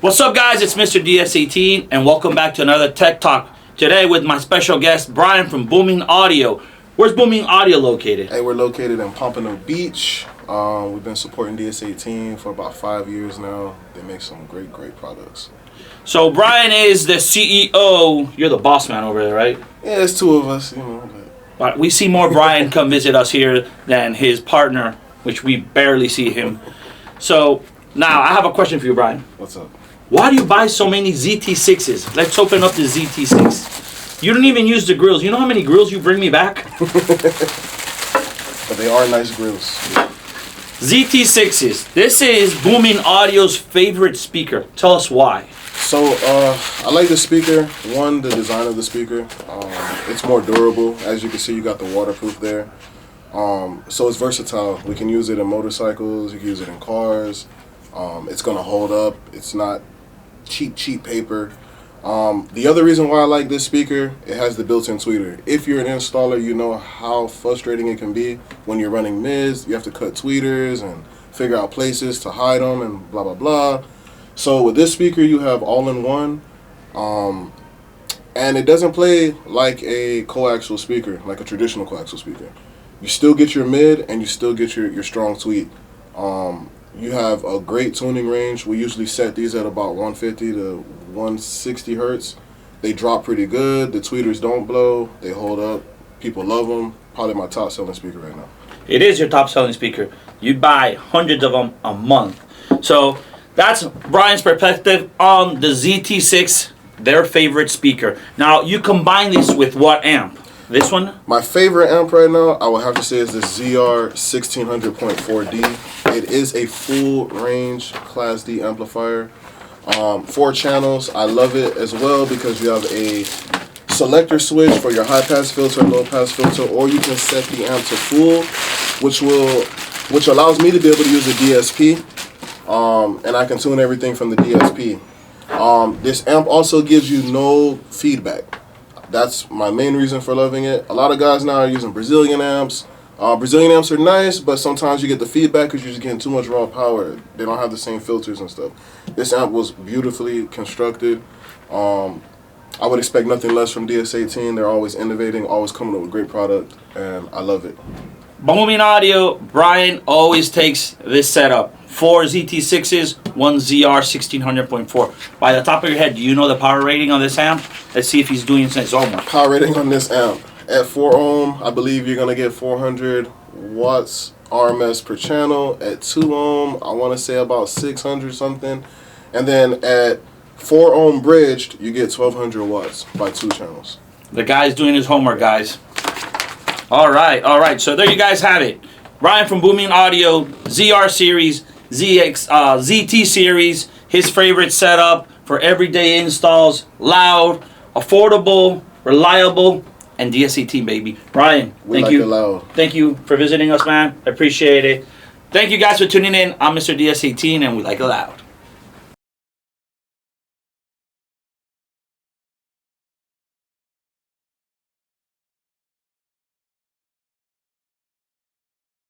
What's up, guys? It's Mr. DS18, and welcome back to another Tech Talk. Today with my special guest, Bryan from Boomin Audio. Where's Boomin Audio located? Hey, we're located in Pompano Beach. We've been supporting DS18 for about 5 years now. They make some great products. So Bryan is the CEO. You're the boss man over there, right? Yeah, it's two of us, you know. But we see more Bryan come visit us here than his partner, which we barely see him. So now I have a question for you, Bryan. What's up? Why do you buy so many ZT6s? Let's open up the ZT6. You don't even use the grills. You know how many grills you bring me back? But they are nice grills. ZT6s. This is Boomin Audio's favorite speaker. Tell us why. So, I like the speaker. One, the design of the speaker. It's more durable. As you can see, you got the waterproof there. So it's versatile. We can use it in motorcycles. You can use it in cars. It's going to hold up. It's not cheap paper. The other reason why I like this speaker, it has the built-in tweeter. If you're an installer, you know how frustrating it can be when you're running mids. You have to cut tweeters and figure out places to hide them and blah, blah, blah. So with this speaker, you have all-in-one. And it doesn't play like a coaxial speaker, like a traditional coaxial speaker. You still get your mid and you still get your strong tweet. You have a great tuning range. We usually set these at about 150 to 160 hertz. They drop pretty good. The tweeters don't blow. They hold up. People love them. Probably my top selling speaker right now. It is your top selling speaker. You buy hundreds of them a month. So that's Bryan's perspective on the ZT6, their favorite speaker. Now you combine this with what amp? This one? My favorite amp right now, I would have to say, is the ZR1600.4D. It is a full range Class D amplifier. 4 channels. I love it as well because you have a selector switch for your high pass filter, low pass filter, or you can set the amp to full, which allows me to be able to use a DSP, and I can tune everything from the DSP. This amp also gives you no feedback. That's my main reason for loving it. A lot of guys now are using Brazilian amps. Brazilian amps are nice, but sometimes you get the feedback because you're just getting too much raw power. They don't have the same filters and stuff. This amp was beautifully constructed. I would expect nothing less from DS18. They're always innovating, always coming up with great product, and I love it. Boomin Audio, Bryan always takes this setup. 4 ZT6s, 1 ZR1600.4. By the top of your head, do you know the power rating on this amp? Let's see if he's doing his homework. Power rating on this amp. At 4 ohm, I believe you're going to get 400 watts RMS per channel. At 2 ohm, I want to say about 600 something. And then at 4 ohm bridged, you get 1200 watts by 2 channels. The guy's doing his homework, guys. All right. So there you guys have it. Bryan from Boomin Audio, ZR series, ZT series, his favorite setup for everyday installs, loud, affordable, reliable, and DS18, baby. Bryan, thank you. Thank you for visiting us, man. I appreciate it. Thank you guys for tuning in. I'm Mr. DS18, and we like it loud.